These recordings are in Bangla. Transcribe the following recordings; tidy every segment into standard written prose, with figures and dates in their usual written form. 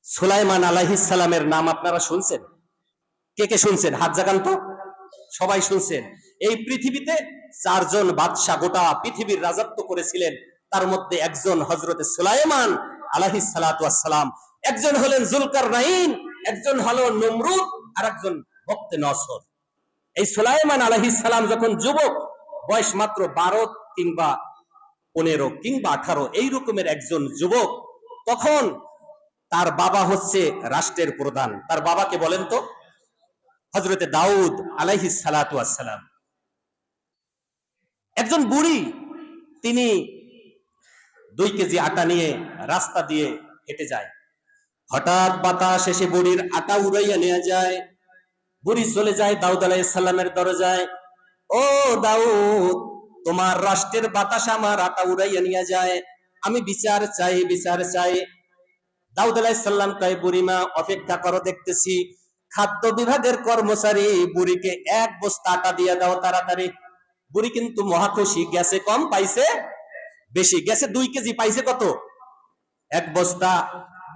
সুলাইমান আলাইহিস সালামের নাম আপনারা শুনছেন? কে কে শুনছেন? হাত জাগান তো। সবাই শুনছেন। এই পৃথিবীতে চারজন বাদশা গোটা পৃথিবীর রাজত্ব করেছিলেন, তার মধ্যে একজন হযরতে সুলাইমান আলাইহিস সালাতু ওয়াস সালাম, একজন হলেন জুলকারনাইন, একজন হলো নমরুদ, আর একজন বখতে নসর। এই সুলাইমান আলাইহিস সালাম যখন যুবক, বয়স মাত্র 12 কিংবা 15 কিংবা 18 এই রকমের একজন যুবক, তখন তার বাবা হচ্ছে রাষ্ট্রের প্রধান। তার বাবাকে বলেন তো? হযরতে দাউদ আলাইহিস সালাতু ওয়াস সালাম। একজন বুড়ি, তিনি 2 কেজি আটা নিয়ে রাস্তা দিয়ে হেঁটে যায়। হঠাৎ বাতাস এসে বুড়ির আটা উড়াইয়া নিয়ে যায়। বুড়ি চলে যায় দাউদ আলাইহিস সালামের দরজায়। ও দাউদ, তোমার রাষ্ট্রের বাতাস আমার আটা উড়াইয়া নিয়ে যায়, আমি বিচার চাই, বিচার চাই। দাউদ আলাইহিস সালাম কয়, বুড়িমা অপেক্ষা করো, দেখতেছি। খাদ্য বিভাগের কর্মচারী বুড়িকে 1 বস্তা আটা দিয়ে দাও তাড়াতাড়ি। বুড়ি কিন্তু মহা খুশি, গেছে কম পাইছে বেশি, গেছে 2 কেজি পাইছে কত? 1 বস্তা।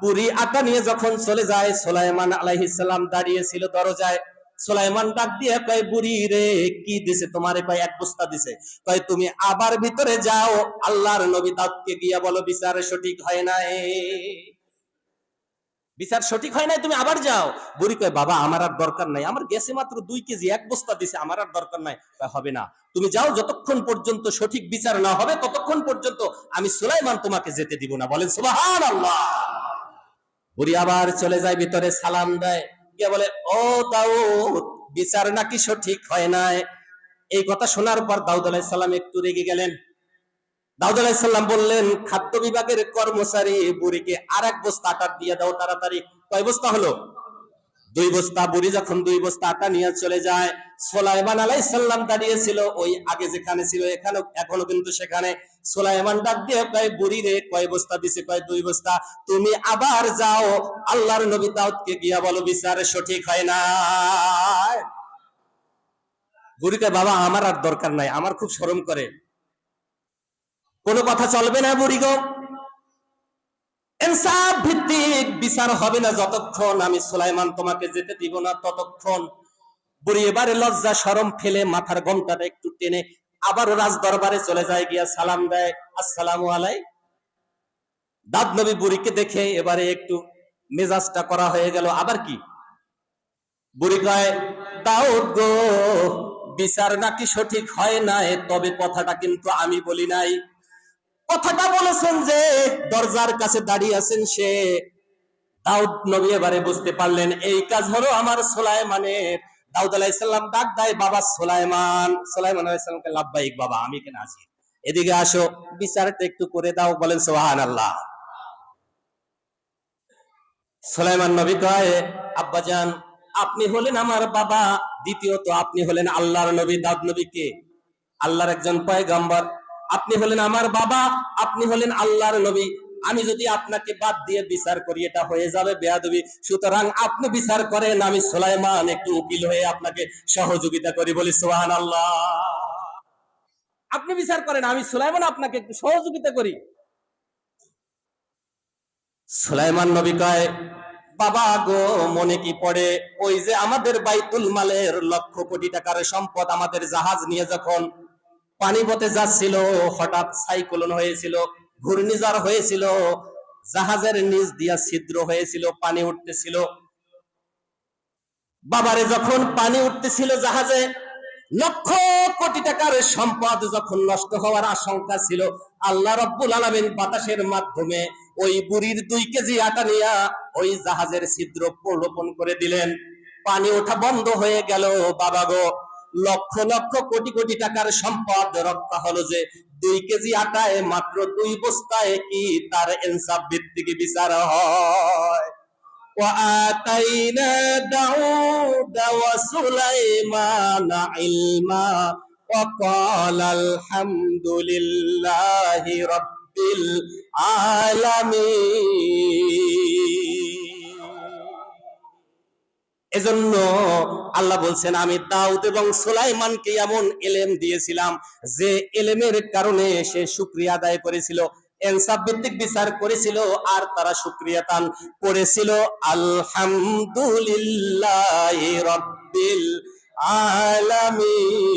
বুড়ি আটা নিয়ে যখন চলে যায়, সুলাইমান আলাইহিস সালাম দাঁড়িয়ে ছিল দরজায়। সুলাইমান ডাক দিয়ে কয়, বুড়ি রে, কি দিছে তোমারে? কয় 1 বস্তা দিছে। কয়, তুমি আবার ভিতরে যাও, আল্লাহর নবী দাউদকে গিয়া বলো বিচার সঠিক হয় নাই, বিচার সঠিক হয় নাই, তুমি আবার যাও। বুড়ি কয়, বাবা আমার আর দরকার নাই, আমার গেছে মাত্র 2 কেজি, 1 বস্তা দিছে, আমার আর দরকার নাই। হবে না, তুমি যাও, যতক্ষণ পর্যন্ত সঠিক বিচার না হবে ততক্ষণ পর্যন্ত আমি সুলাইমান তোমাকে যেতে দিব না। বলেন সুবহানাল্লাহ। বুড়ি আবার চলে যায় ভিতরে, সালাম দেয়, গিয়ে বলে, ও দাউদ, বিচার নাকি সঠিক হয় নাই। এই কথা শোনার পর দাউদ আলাইহিস সালাম একটু রেগে গেলেন। দাউদ আলাইহিস সালাম বললেন, খাদ্য বিভাগের কর্মচারী বুড়িকে আর 1 বস্তা আটা দিয়ে দাও তাড়াতাড়ি। কয় বস্তা হলো? 2 বস্তা। বুড়ি যখন 2 বস্তা আটা নিয়ে চলে যায়, সুলাইমান আলাইহিস সালাম দাঁড়িয়ে ছিল ওই আগে যেখানে ছিল, এখানে এখনো কিন্তু সেখানে। সুলাইমান ডাক দিয়ে কয়, বুড়ি রে, কয় বস্তা দিছে? কয় 2 বস্তা। তুমি আবার যাও, আল্লাহর নবী দাউদকে গিয়া বলো বিচার সঠিক হয় না। বুড়ি কয়, বাবা আমার আর দরকার নাই, আমার খুব শরম করে, কোনো কথা চলবে না বুড়ি গো। ইনসাফ ভিত্তিক বিচার হবে না যতক্ষণ আমি সুলাইমান তোমাকে যেতে দিব না ততক্ষণ। বুড়ি এবারে লজ্জা শরম ফেলে মাথার গমটাটা একটু টেনে আবারও রাজ দরবারে চলে যায়, গিয়া সালাম দেয়, আসসালামু আলাইকুম। দাউদ নবী বুড়িকে দেখে এবারে একটু মেজাজটা করা হয়ে গেল। আবার কি? বুড়ি কয়, দাউদ গো, বিচার নাকি সঠিক হয় নাই, তবে কথাটা কিন্তু আমি বলি নাই। কথাটা বলেছেন যে দরজার কাছে দাঁড়িয়ে আছেন সে। দাউদ নবী এবারে বুঝতে পারলেন এই কাজ হলো আমার সুলাইমানের। দাউদ আলাইহিস সালাম ডাক দেয়, বাবা সুলাইমান। সুলাইমান আলাইহিস সালামকে, লাব্বাইক বাবা, আমি কেন আছি, এদিকে আসো, বিচারটা একটু করে দাও। বলেন সুবহানাল্লাহ। সুলাইমান নবী কয়, আব্বাজান, আপনি হলেন আমার বাবা, দ্বিতীয়ত আপনি হলেন আল্লাহর নবী। দাউদ নবীকে আল্লাহর একজন পয়গম্বর। আপনি হলেন আমার বাবা, আপনি হলেন আল্লাহর নবী। আমি যদি আপনাকে বাদ দিয়ে বিচার করি এটা হয়ে যাবে বেয়াদবি, সুতরাং আপনি বিচার করেন, আমি সুলাইমান একটু উকিল হয়ে আপনাকে সহযোগিতা করি। বলি সুবহানাল্লাহ। আপনি বিচার করেন, আমি সুলাইমান আপনাকে একটু সহযোগিতা করি। সুলাইমান নবী কয়, বাবা গো, মনে কি পড়ে ওই যে আমাদের বাইতুল মালের লক্ষ কোটি টাকার সম্পদ, আমাদের জাহাজ নিয়ে যখন পানিপথে যাচ্ছিল, হঠাৎ সাইক্লোন হয়েছিল, ঘূর্ণিঝড় হয়েছিল, জাহাজের নিচ দিয়া ছিদ্র হয়েছিল, পানি উঠতেছিল। বাবারে, যখন পানি উঠতেছিল জাহাজে, লক্ষ কোটি টাকার সম্পদ যখন নষ্ট হওয়ার আশঙ্কা ছিল, আল্লাহ রাব্বুল আলামিন বাতাসের মাধ্যমে ওই বুড়ির 2 কেজি আটা নিয়ে ওই জাহাজের ছিদ্র প্রলোপন করে দিলেন। পানি ওঠা বন্ধ হয়ে গেল। বাবা গো, লক্ষ লক্ষ কোটি কোটি টাকার সম্পদ রক্ষা হলো যে 2 কেজি আটায়, মাত্র 2 বস্তায় কি তার ইনসাফ ভিত্তিক বিচার হয়? وآتينا داود وسليمان علما وقال الحمد لله رب العالمين। এজন্য আল্লাহ বলছেন, আমি দাউদ এবং সুলাইমানকে এমন ইলম দিয়েছিলাম যে ইলমের কারণে সে শুকরিয়া আদায় করেছিল। ইনসাফ ভিত্তিক বিচার করেছিল, আর তারা শুকরিয়া তান করেছিল আলহামদুলিল্লাহি রাব্বিল আলামিন।